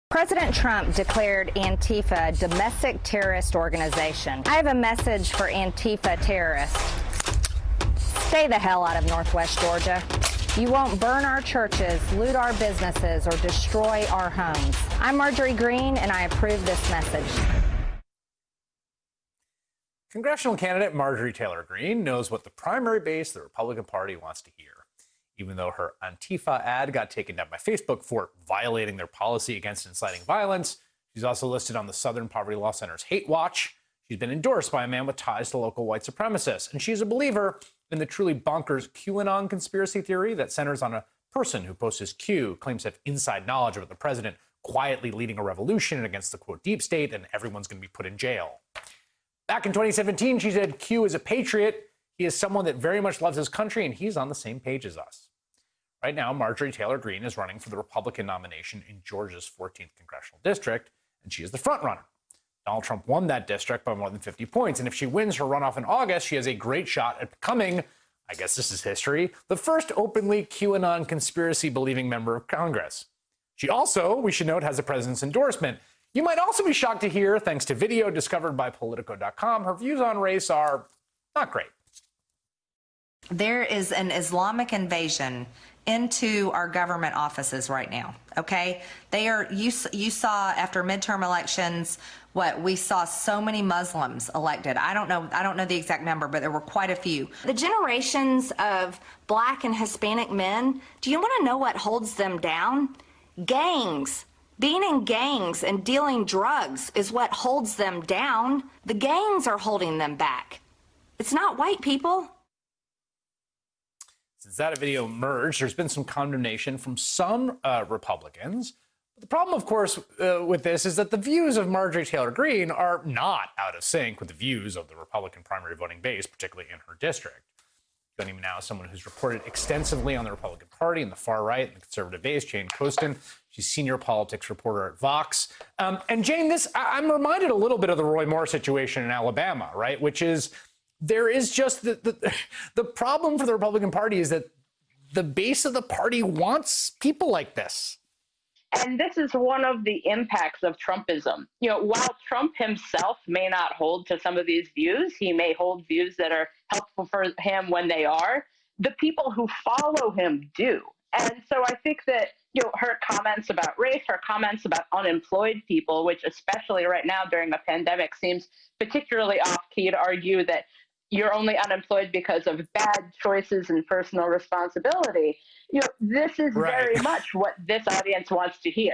President Trump declared Antifa a domestic terrorist organization. I have a message for Antifa terrorists. Stay the hell out of Northwest Georgia. You won't burn our churches, loot our businesses, or destroy our homes. I'm Marjorie Greene, and I approve this message. Congressional candidate Marjorie Taylor Greene knows what the primary base of the Republican Party wants to hear. Even though her Antifa ad got taken down by Facebook for violating their policy against inciting violence, she's also listed on the Southern Poverty Law Center's Hate Watch. She's been endorsed by a man with ties to local white supremacists, and she's a believer in the truly bonkers QAnon conspiracy theory that centers on a person who posts his Q, claims to have inside knowledge about the president quietly leading a revolution against the, quote, deep state, and everyone's going to be put in jail. Back in 2017, she said Q is a patriot. He is someone that very much loves his country, and he's on the same page as us. Right now, Marjorie Taylor Greene is running for the Republican nomination in Georgia's 14th congressional district, and she is the front runner. Donald Trump won that district by more than 50 points, and if she wins her runoff in August, she has a great shot at becoming, I guess this is history, the first openly QAnon conspiracy-believing member of Congress. She also, we should note, has the president's endorsement. You might also be shocked to hear, thanks to video discovered by Politico.com, her views on race are not great. There is an Islamic invasion into our government offices right now, okay? You saw after midterm elections what we saw, so many Muslims elected. I don't know the exact number, but there were quite a few. The generations of Black and Hispanic men, do you want to know what holds them down? Gangs. Being in gangs and dealing drugs is what holds them down. The gangs are holding them back. It's not white people. Since that video emerged, there's been some condemnation from some Republicans. But the problem, of course, with this is that the views of Marjorie Taylor Greene are not out of sync with the views of the Republican primary voting base, particularly in her district. Joining me now is someone who's reported extensively on the Republican Party and the far right and the conservative base, Jane Coaston. She's senior politics reporter at Vox. And Jane, I'm reminded a little bit of the Roy Moore situation in Alabama, right? Which is, there is just the problem for the Republican Party is that the base of the party wants people like this. And this is one of the impacts of Trumpism. You know, while Trump himself may not hold to some of these views, he may hold views that are helpful for him when they are. The people who follow him do. And so I think that, you know, her comments about race, her comments about unemployed people, which especially right now during a pandemic seems particularly off-key to argue that you're only unemployed because of bad choices and personal responsibility. You know, this is very much what this audience wants to hear.